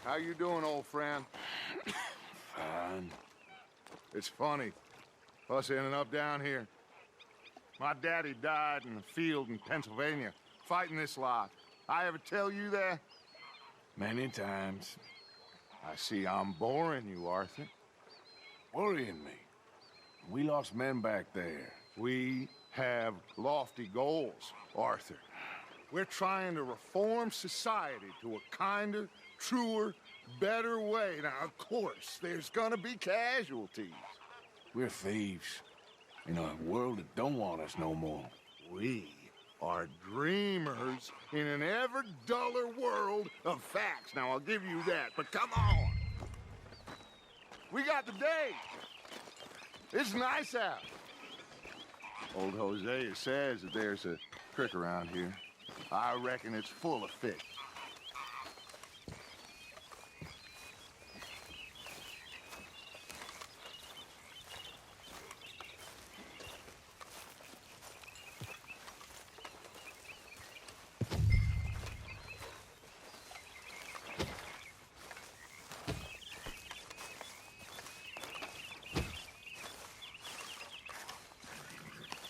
How you doing, old friend? Fine. It's funny, us ending up down here. My daddy died in the field in Pennsylvania, fighting this lot. I ever tell you that? Many times. I see I'm boring you, Arthur. Worrying me. We lost men back there. We have lofty goals, Arthur. We're trying to reform society to a kinder, truer, better way. Now, of course, there's gonna be casualties. We're thieves. In a world that don't want us no more. We are dreamers in an ever duller world of facts. Now, I'll give you that, but come on. We got the day. It's nice out. Old Hosea says that there's a creek around here. I reckon it's full of fish.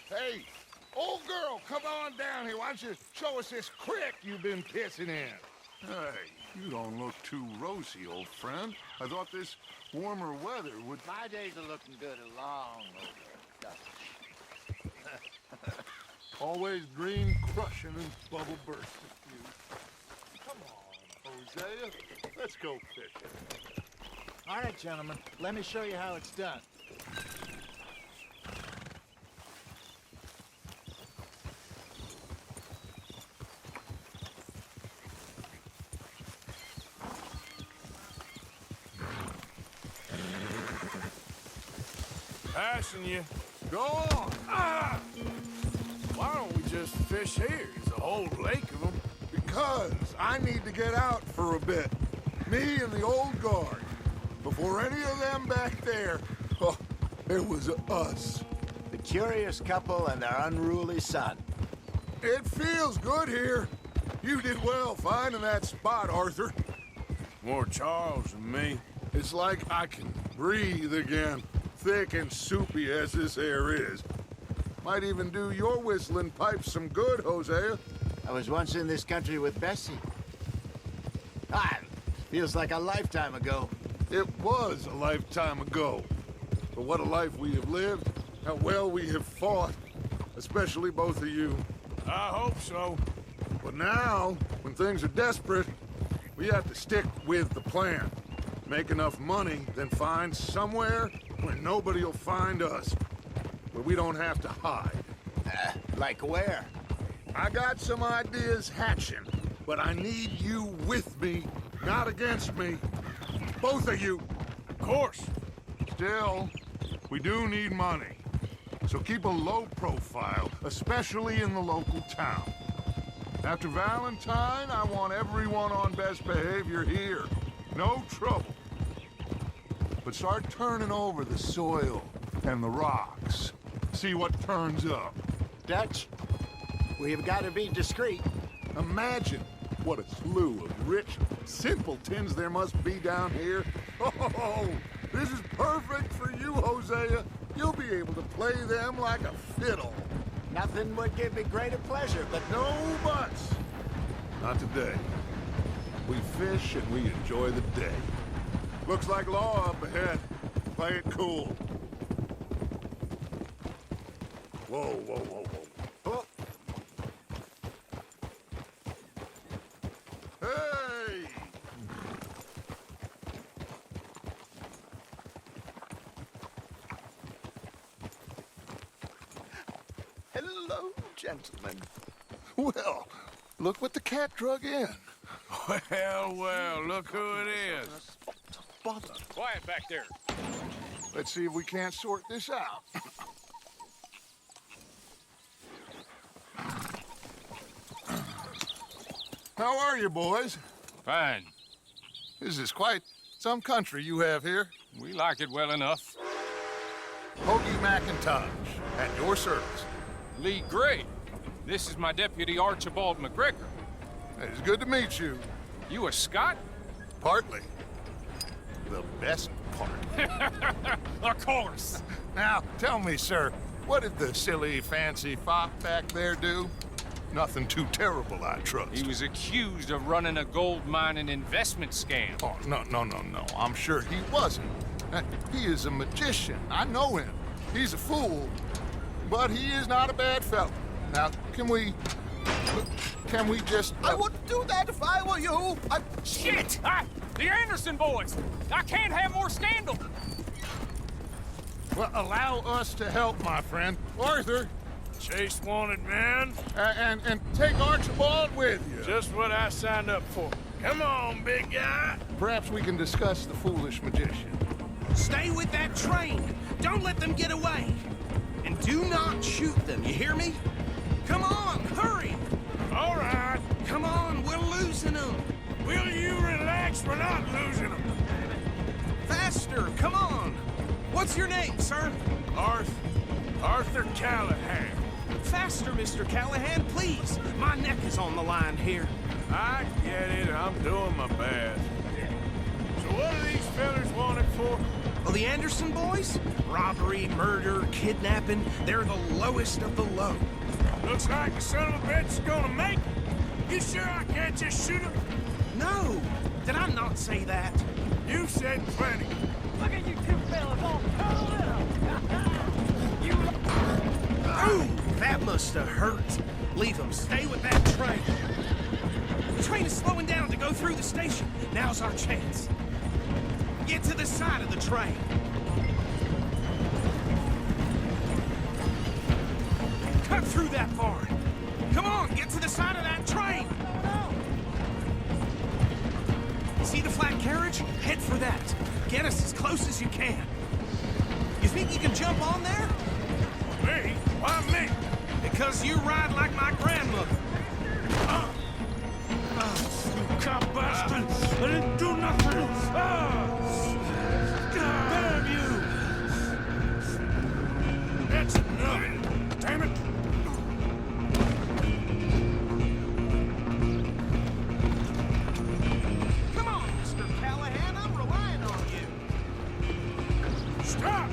Hey, old girl, come on down here. Why don't you show us this creek you've been pissing in? Hey, you don't look too rosy, old friend. I thought this warmer weather would... My days are looking good along over. Always green crushing and bubble bursting you. Come on, Hosea. Let's go fishing. All right, gentlemen, let me show you how it's done. Passing you. Go on! Ah! Why don't we just fish here? There's a whole lake of them. Because I need to get out for a bit. Me and the old guard. Before any of them back there, oh, it was us. The curious couple and their unruly son. It feels good here. You did well finding that spot, Arthur. More Charles than me. It's like I can breathe again. Thick and soupy as this air is. Might even do your whistling pipes some good, Hosea. I was once in this country with Bessie. Feels like a lifetime ago. It was a lifetime ago. But what a life we have lived. How well we have fought. Especially both of you. I hope so. But now, when things are desperate, we have to stick with the plan. Make enough money, then find somewhere where nobody will find us. Where we don't have to hide. Like where? I got some ideas hatching, but I need you with me, not against me. Both of you. Of course. Still, we do need money. So keep a low profile, especially in the local town. After Valentine, I want everyone on best behavior here. No trouble. But start turning over the soil and the rocks. See what turns up. Dutch, we've got to be discreet. Imagine what a slew of rich simpletons there must be down here. Oh, this is perfect for you, Hosea. You'll be able to play them like a fiddle. Nothing would give me greater pleasure, but No buts. Not today. We fish and we enjoy the day. Looks like law up ahead. Play it cool. Whoa, whoa, whoa, whoa. Oh, Hey! hello, gentlemen. Well, look what the cat drug in. Well, look who it is. Bother. Quiet back there. Let's see if we can't sort this out. How are you, boys? Fine. This is quite some country you have here. We like it well enough. Hoagie McIntosh, at your service. Lee Gray. This is my deputy, Archibald McGregor. It's good to meet you. You a Scot? Partly. The best part. Of course. Now, tell me, sir, what did the silly, fancy fop back there do? Nothing too terrible, I trust. He was accused of running a gold mining investment scam. Oh, no. I'm sure he wasn't. He is a magician. I know him. He's a fool, but he is not a bad fellow. Now, can we just... I wouldn't do that if I were you. Shit! The Anderson boys! I can't have more scandal! Well, allow us to help, my friend. Arthur, Chase wanted man. and take Archibald with you. Just what I signed up for. Come on, big guy. Perhaps we can discuss the foolish magician. Stay with that train. Don't let them get away. And do not shoot them, you hear me? Come on, hurry. All right. Come on, we're losing them. Will you relax? We're not losing them. Faster, come on. What's your name, sir? Arthur Callahan. Faster, Mr. Callahan, please. My neck is on the line here. I get it. I'm doing my best. So what are these fellas wanted for? Well, the Anderson boys? Robbery, murder, kidnapping. They're the lowest of the low. Looks like the son of a bitch is gonna make it. You sure I can't just shoot him? No. Did I not say that? You said plenty. Look at you two fellas all curled up. Ooh, that must have hurt. Leave them. Stay with that train. The train is slowing down to go through the station. Now's our chance. Get to the side of the train. Cut through that barn. Come on, get to the side of that train. See the flat carriage? Head for that. Get us as close as you can. You think you can jump on there? Me? Why me? Because you ride like my grandmother. You cop bastard! I didn't do nothing! Damn you! That's enough! Damn it! Come on, Mr. Callahan, I'm relying on you. Stop!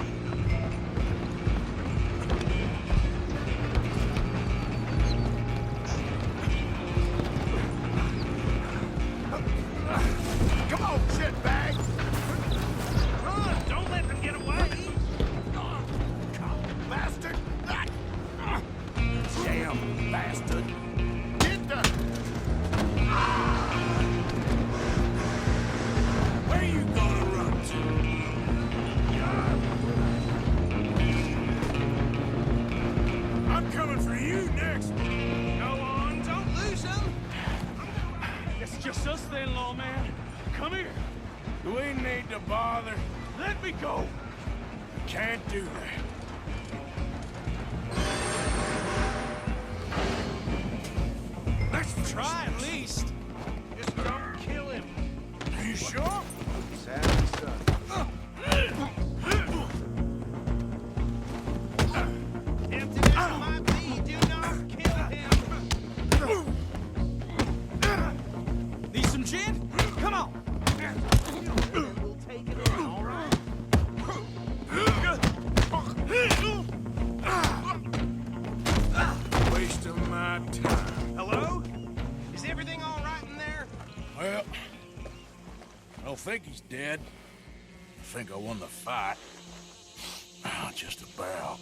Come on, shitbag! Run! Don't let them get away! Bastard! Damn bastard! Get the... Where you gonna run to? I'm coming for you next! Go on, don't lose them! It's just us then, lawman. Come here. Do we need to bother? Let me go. Can't do that. Let's try at least. Just don't kill him. Are you sure? Tempted as it might be, do not kill him. Need some gin? Come on. We'll take it in, all right? Wasting my time. Hello? Is everything all right in there? Well, I don't think he's dead. I think I won the fight. Just about.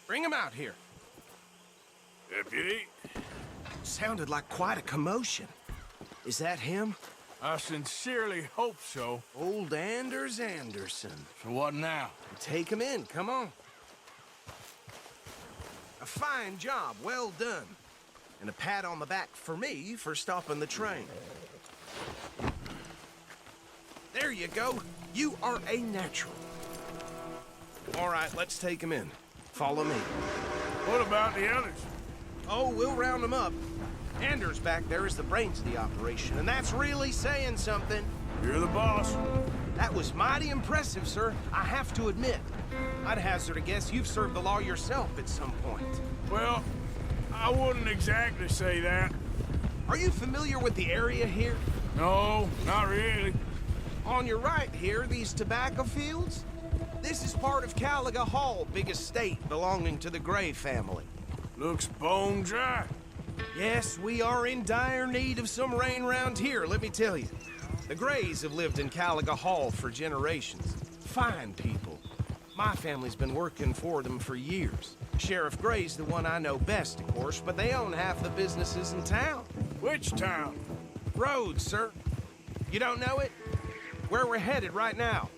Bring him out here. Deputy, Sounded like quite a commotion. Is that him? I sincerely hope so. Old Anders Anderson. So what now? Take him in, come on. A fine job, well done. And a pat on the back for me for stopping the train. There you go. You are a natural. All right, let's take him in. Follow me. What about the others? Oh, we'll round them up. Anders back there is the brains of the operation, and that's really saying something. You're the boss. That was mighty impressive, sir. I have to admit. I'd hazard a guess you've served the law yourself at some point. Well, I wouldn't exactly say that. Are you familiar with the area here? No, not really. On your right here, these tobacco fields? This is part of Caliga Hall, big estate belonging to the Gray family. Looks bone dry. Yes, we are in dire need of some rain round here, let me tell you. The Grays have lived in Caliga Hall for generations. Fine people. My family's been working for them for years. Sheriff Gray's the one I know best, of course, but they own half the businesses in town. Which town? Rhodes, sir. You don't know it? Where we're headed right now.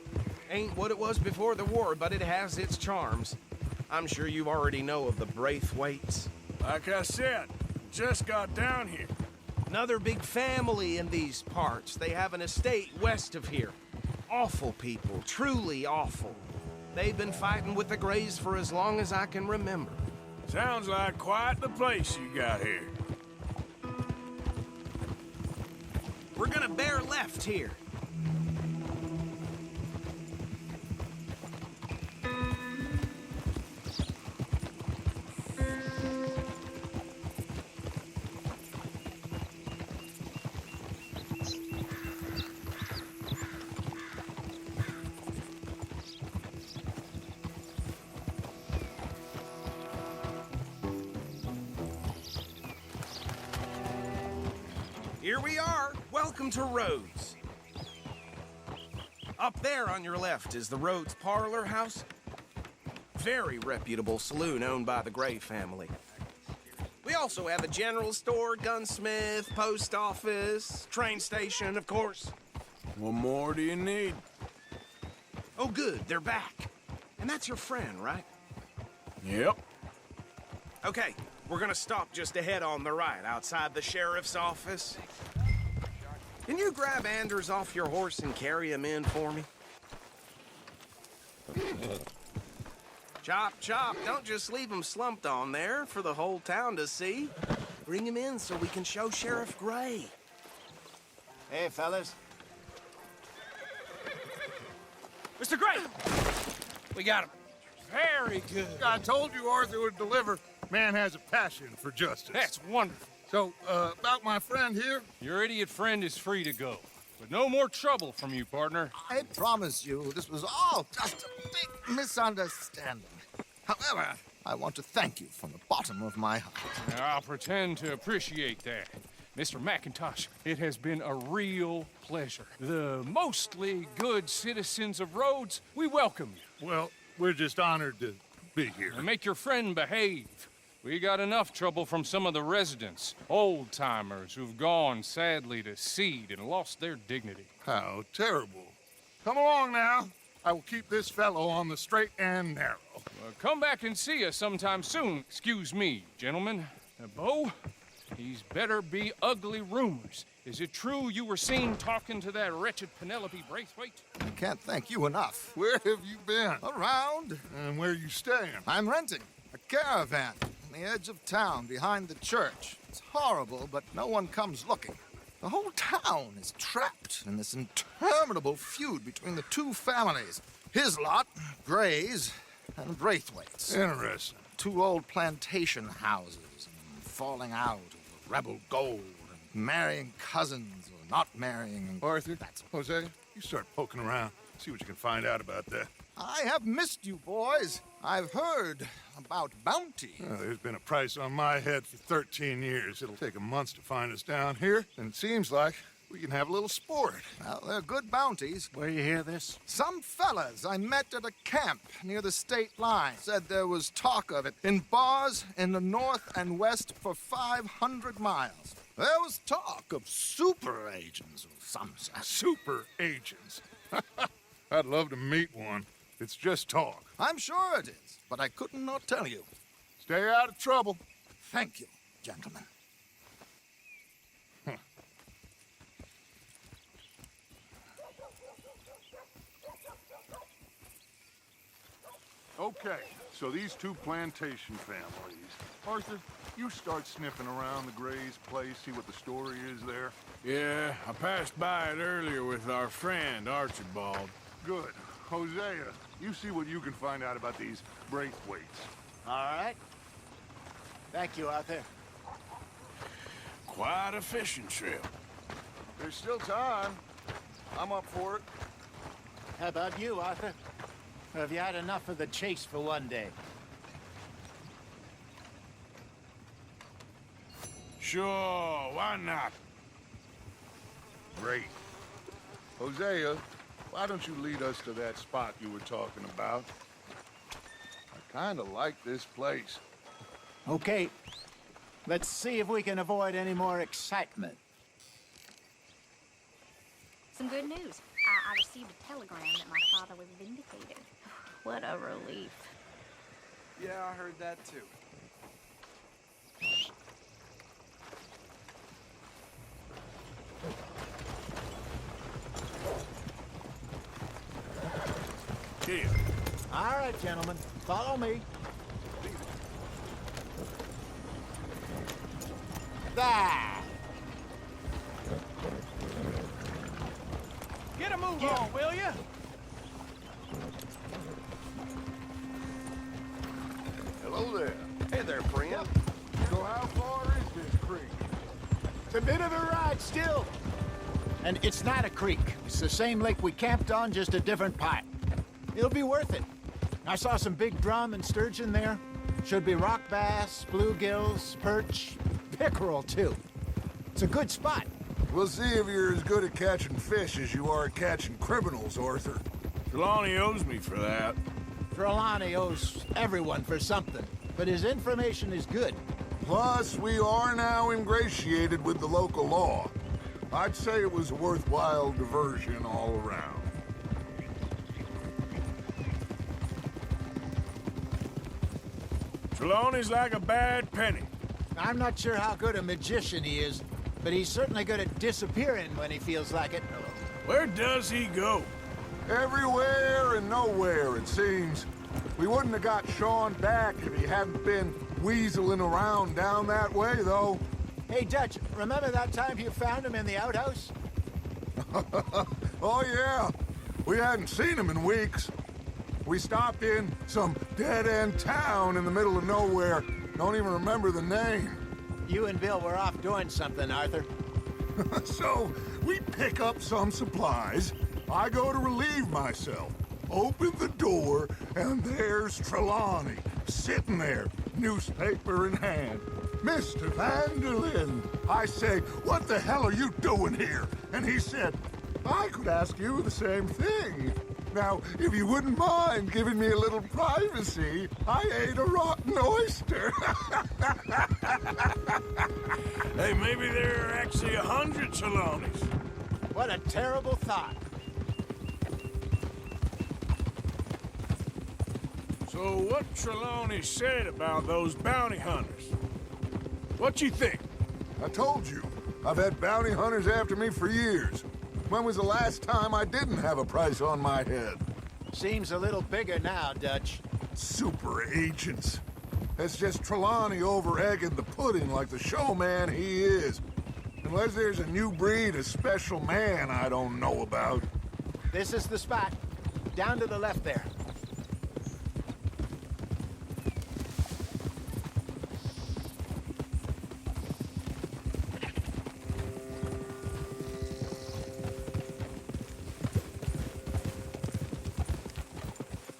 Ain't what it was before the war, but it has its charms. I'm sure you already know of the Braithwaites. Like I said, just got down here. Another big family in these parts. They have an estate west of here. Awful people, truly awful. They've been fighting with the Grays for as long as I can remember. Sounds like quite the place you got here. We're gonna bear left here. Here we are. Welcome to Rhodes. Up there on your left is the Rhodes Parlor House. Very reputable saloon owned by the Gray family. We also have a general store, gunsmith, post office, train station, of course. What more do you need? Oh, good, they're back. And that's your friend, right? Yep. Okay, we're gonna stop just ahead on the right, outside the sheriff's office. Can you grab Anders off your horse and carry him in for me? Chop, chop, don't just leave him slumped on there for the whole town to see. Bring him in so we can show Sheriff Gray. Hey, fellas. Mr. Gray! We got him. Very good. I told you Arthur would deliver. Man has a passion for justice. That's wonderful. So, about my friend here? Your idiot friend is free to go. But no more trouble from you, partner. I promise you, this was all just a big misunderstanding. However, I want to thank you from the bottom of my heart. I'll pretend to appreciate that. Mr. McIntosh, it has been a real pleasure. The mostly good citizens of Rhodes, we welcome you. Well, we're just honored to be here. And make your friend behave. We got enough trouble from some of the residents, old-timers who've gone, sadly, to seed and lost their dignity. How terrible. Come along now. I will keep this fellow on the straight and narrow. Come back and see us sometime soon. Excuse me, gentlemen. Bo, these better be ugly rumors. Is it true you were seen talking to that wretched Penelope Braithwaite? I can't thank you enough. Where have you been? Around, And where you staying? I'm renting a caravan on the edge of town behind the church. It's horrible, but no one comes looking. The whole town is trapped in this interminable feud between the two families. His lot, Gray's, and Braithwaite's. Interesting. Two old plantation houses, and falling out over rebel gold, and marrying cousins or not marrying. Arthur, Jose, you start poking around. See what you can find out about that. I have missed you, boys. I've heard about bounty. There's been a price on my head for 13 years. It'll take a month to find us down here, and it seems like we can have a little sport. Well, they're good bounties. Where you hear this? Some fellas I met at a camp near the state line said there was talk of it in bars in the north and west for 500 miles. There was talk of super agents of some sort. Super agents. I'd love to meet one. It's just talk. I'm sure it is, but I couldn't not tell you. Stay out of trouble. Thank you, gentlemen. Okay, So these two plantation families. Arthur, you start sniffing around the Gray's place, see what the story is there. Yeah, I passed by it earlier with our friend, Archibald. Good. Hosea, you see what you can find out about these Braithwaites. All right. Thank you, Arthur. Quite a fishing trip. There's still time. I'm up for it. How about you, Arthur? Or have you had enough of the chase for one day? Sure, why not? Great. Hosea, why don't you lead us to that spot you were talking about? I kind of like this place. Okay. Let's see if we can avoid any more excitement. Some good news. I received a telegram that my father was vindicated. What a relief. Yeah, I heard that too. Here. All right, gentlemen. Follow me. There! Get a move on, will ya? Hello there. Hey there, friend. So how far is this creek? It's a bit of a ride still. And it's not a creek. It's the same lake we camped on, just a different part. It'll be worth it. I saw some big drum and sturgeon there. Should be rock bass, bluegills, perch, pickerel too. It's a good spot. We'll see if you're as good at catching fish as you are at catching criminals, Arthur. Trelawney owes me for that. Trelawney owes everyone for something, but his information is good. Plus, we are now ingratiated with the local law. I'd say it was a worthwhile diversion all around. Trelawney's like a bad penny. I'm not sure how good a magician he is, but he's certainly good at disappearing when he feels like it. Where does he go? Everywhere and nowhere, it seems. We wouldn't have got Sean back if he hadn't been weaseling around down that way, though. Hey, Dutch, remember that time you found him in the outhouse? Oh, yeah. We hadn't seen him in weeks. We stopped in some dead-end town in the middle of nowhere. Don't even remember the name. You and Bill were off doing something, Arthur. So, we pick up some supplies. I go to relieve myself. Open the door, and there's Trelawney, sitting there, newspaper in hand. Mr. Vanderlyn. I say, what the hell are you doing here? And he said, I could ask you the same thing. Now, if you wouldn't mind giving me a little privacy, I ate a rotten oyster. Hey, maybe there are actually 100 Trelawneys. What a terrible thought. So what Trelawney said about those bounty hunters? What you think? I told you, I've had bounty hunters after me for years. When was the last time I didn't have a price on my head? Seems a little bigger now, Dutch. Super agents. That's just Trelawney over-egging the pudding like the showman he is. Unless there's a new breed of special man I don't know about. This is the spot. Down to the left there.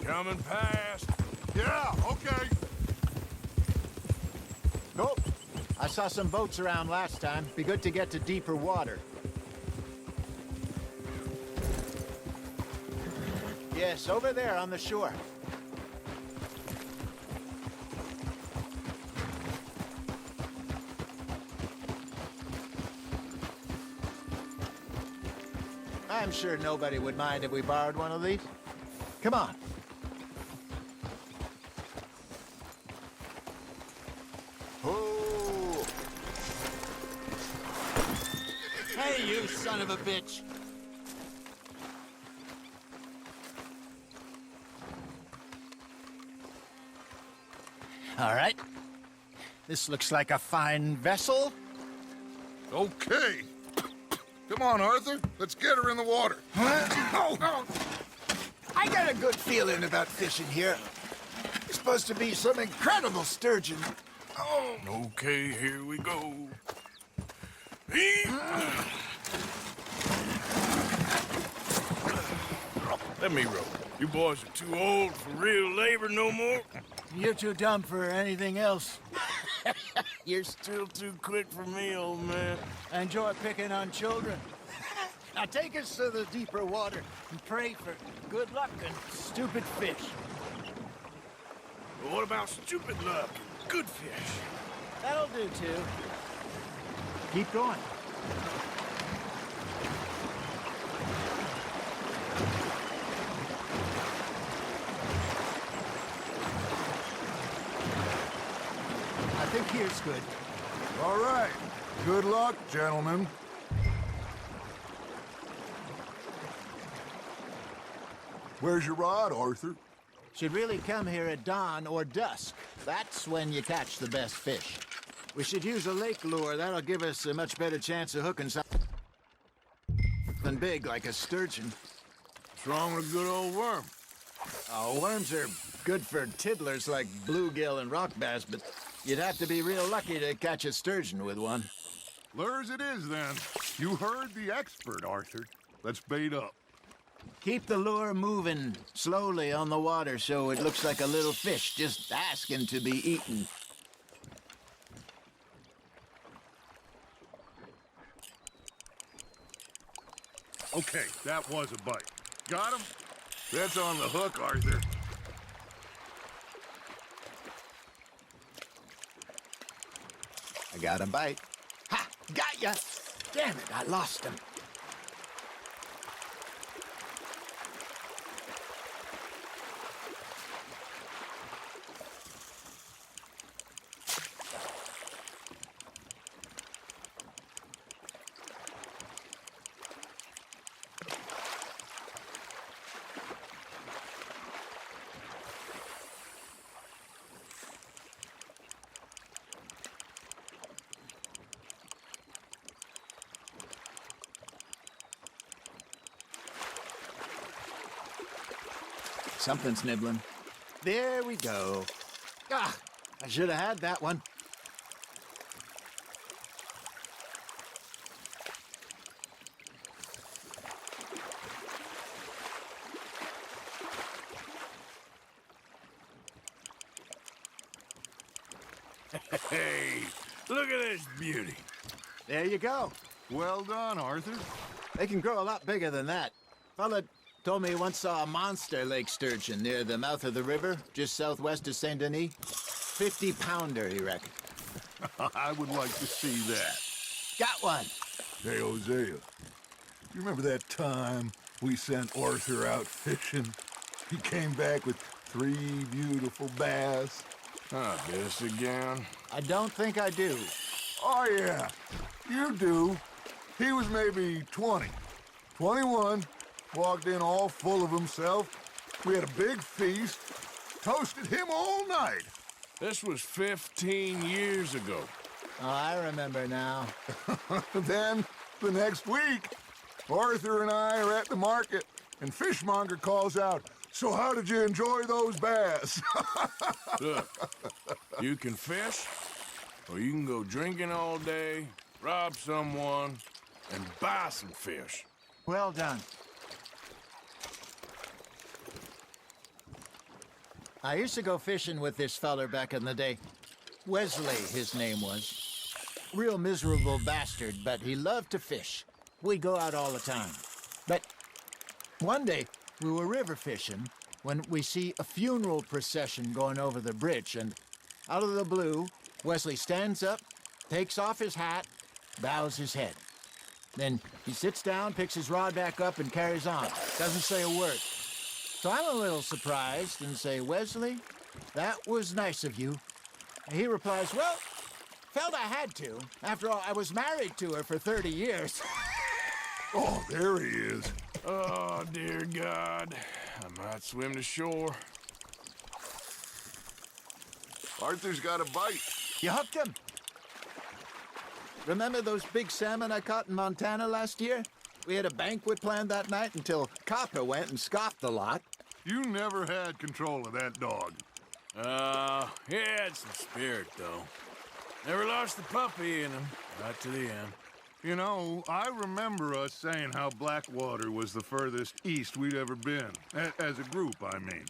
Coming past. Yeah, okay. Go. I saw some boats around last time. Be good to get to deeper water. Yes, over there on the shore. I'm sure nobody would mind if we borrowed one of these. Come on. Oh. Hey, you son of a bitch. All right. This looks like a fine vessel. Okay. Come on, Arthur. Let's get her in the water. Oh. I got a good feeling about fishing here. It's supposed to be some incredible sturgeon. Oh. Okay, here we go. Let me row. You boys are too old for real labor no more. You're too dumb for anything else. You're still too quick for me, old man. I enjoy picking on children. Now take us to the deeper water and pray for good luck and stupid fish. But what about stupid luck and good fish? That'll do, too. Keep going. I think here's good. All right. Good luck, gentlemen. Where's your rod, Arthur? Should really come here at dawn or dusk. That's when you catch the best fish. We should use a lake lure. That'll give us a much better chance of hooking something big like a sturgeon. What's wrong with a good old worm? Oh, worms are good for tiddlers like bluegill and rock bass, but you'd have to be real lucky to catch a sturgeon with one. Lures it is, then. You heard the expert, Arthur. Let's bait up. Keep the lure moving slowly on the water so it looks like a little fish just asking to be eaten. Okay, that was a bite. Got him? That's on the hook, Arthur. I got a bite. Ha! Got ya! Damn it, I lost him. Something's nibbling. There we go. Ah, I should have had that one. Hey, look at this beauty. There you go. Well done, Arthur. They can grow a lot bigger than that. Fella told me he once saw a monster lake sturgeon near the mouth of the river, just southwest of Saint Denis. 50-pounder, he reckoned. I would like to see that. Got one. Hey, Hosea, you remember that time we sent Arthur out fishing? He came back with 3 beautiful bass. This again? I don't think I do. Oh, yeah, you do. He was maybe 20, 21, walked in all full of himself. We had a big feast, toasted him all night. This was 15 years ago. Oh, I remember now. Then, the next week, Arthur and I are at the market, and Fishmonger calls out, "So how did you enjoy those bass?" Look, you can fish, or you can go drinking all day, rob someone, and buy some fish. Well done. I used to go fishing with this feller back in the day. Wesley, his name was. Real miserable bastard, but he loved to fish. We'd go out all the time. But one day, we were river fishing when we see a funeral procession going over the bridge, and out of the blue, Wesley stands up, takes off his hat, bows his head. Then he sits down, picks his rod back up, and carries on. Doesn't say a word. So I'm a little surprised and say, "Wesley, that was nice of you." And he replies, "Well, felt I had to. After all, I was married to her for 30 years. Oh, there he is. Oh, dear God. I might swim to shore. Arthur's got a bite. You hooked him. Remember those big salmon I caught in Montana last year? We had a banquet planned that night until Copper went and scoffed the lot. You never had control of that dog. He had some spirit, though. Never lost the puppy in him, right to the end. You know, I remember us saying how Blackwater was the furthest east we'd ever been. As a group, I mean.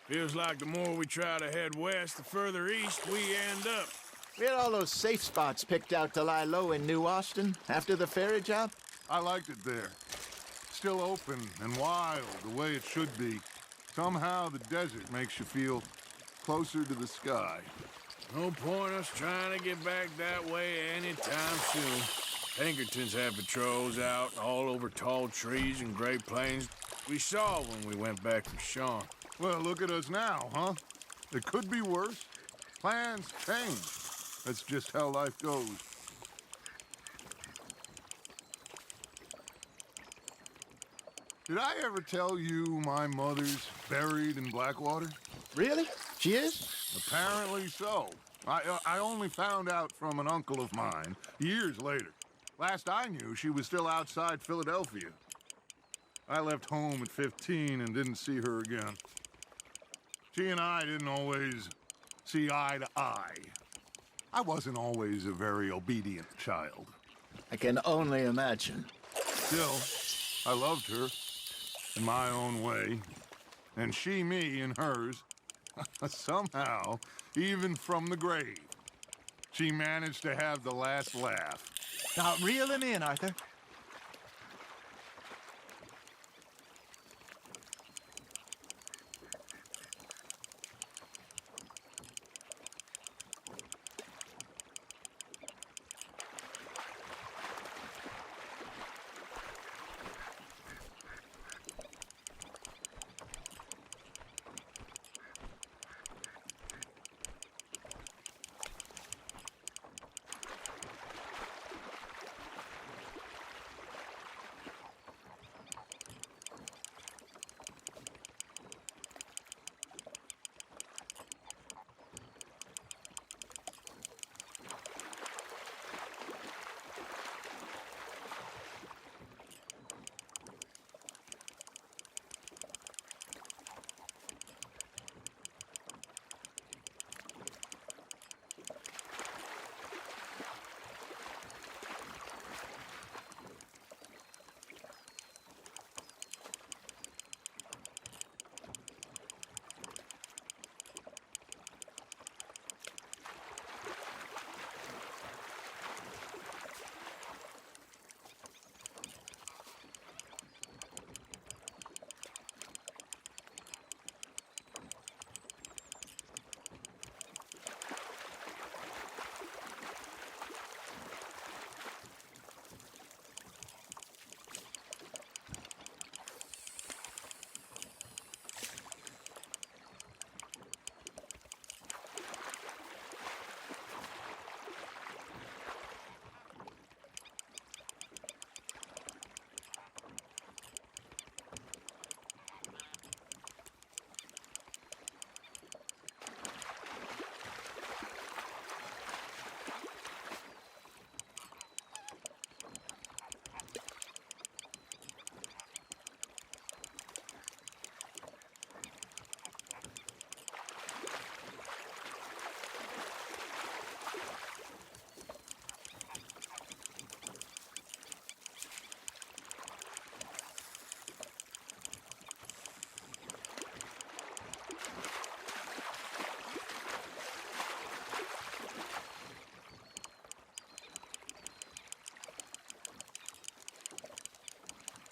Feels like the more we try to head west, the further east we end up. We had all those safe spots picked out to lie low in New Austin after the ferry job. I liked it there. Still open and wild, the way it should be. Somehow the desert makes you feel closer to the sky. No point us trying to get back that way anytime soon. Pinkertons have patrols out all over tall trees and Great Plains. We saw when we went back from Sean. Well, look at us now, huh? It could be worse. Plans change. That's just how life goes. Did I ever tell you my mother's buried in Blackwater? Really? She is? Apparently so. I only found out from an uncle of mine years later. Last I knew, she was still outside Philadelphia. I left home at 15 and didn't see her again. She and I didn't always see eye to eye. I wasn't always a very obedient child. I can only imagine. Still, I loved her in my own way, and she me in hers. Somehow, even from the grave, she managed to have the last laugh. Now, reel him in, Arthur.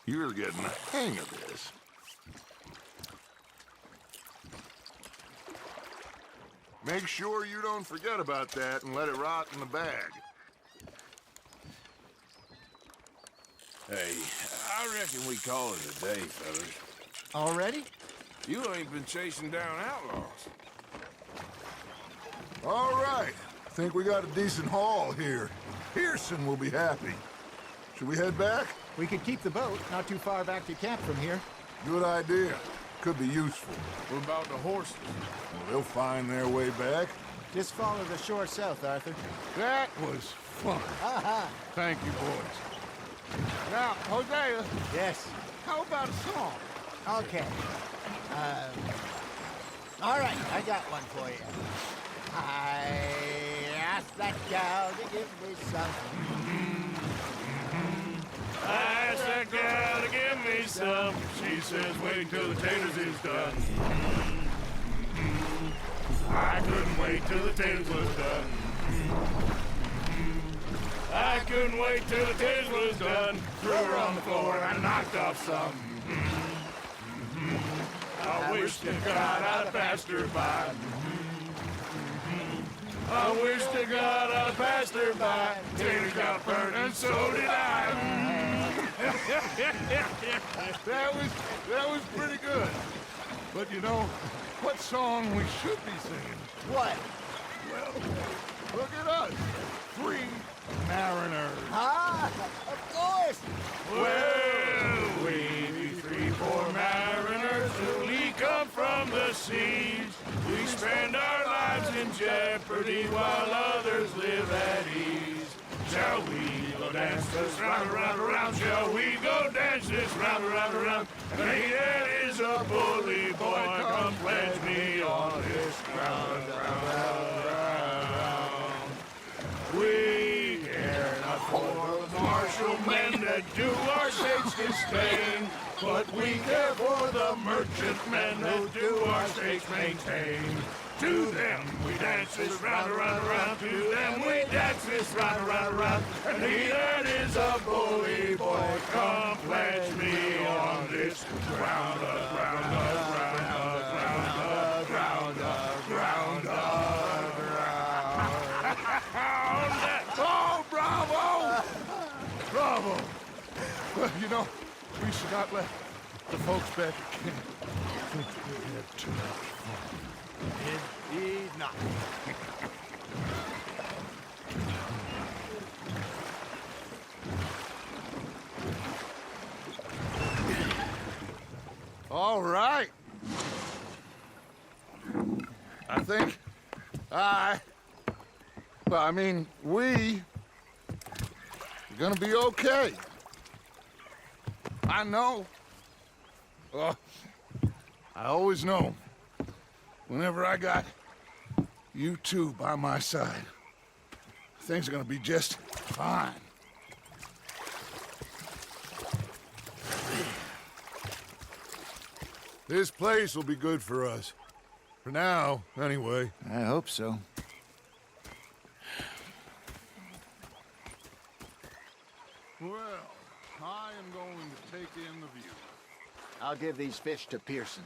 You're getting the hang of this. Make sure you don't forget about that and let it rot in the bag. Hey, I reckon we call it a day, fellas. Already? You ain't been chasing down outlaws. All right. Think we got a decent haul here. Pearson will be happy. Should we head back? We could keep the boat not too far back to camp from here. Good idea. Could be useful. What about the horses? They'll find their way back. Just follow the shore south, Arthur. That was fun. Thank you, boys. Now, Hosea, Yes. how about a song? Okay. All right, I got one for you. I asked that gal to give me something. I asked that gal to give me some. She says, wait till the taters is done. I couldn't wait till the taters was done. I couldn't wait till the taters was done. Threw her on the floor and knocked off some. I wish to God I'd passed her by. I wish to God I passed her by. Taters got burnt and so did I. That was pretty good. But you know, what song we should be singing? What? Well, look at us. 3 mariners. Ah, of course. Well, we be 3 poor mariners who come from the seas. We spend our lives in jeopardy while others live at ease. Shall we go dance this round, around, around? Shall we go dance this round, around, around? And he that is a bully boy, come pledge me on this ground, round, round. We care not for the martial men that do our states disdain, but we care for the merchantmen that do our states maintain. To them we dance this round, around, around. To them we dance this round, around, around. And he that is a bully boy, come pledge me on this ground, ground, ground, ground, ground, ground, ground. Oh, bravo! Bravo! Well, you know, we should not let the folks back at camp think we had too much fun. Indeed not. All right. I think we are gonna be okay. I know. Oh, I always know. Whenever I got you two by my side, things are gonna be just fine. This place will be good for us. For now, anyway. I hope so. Well, I am going to take in the view. I'll give these fish to Pearson.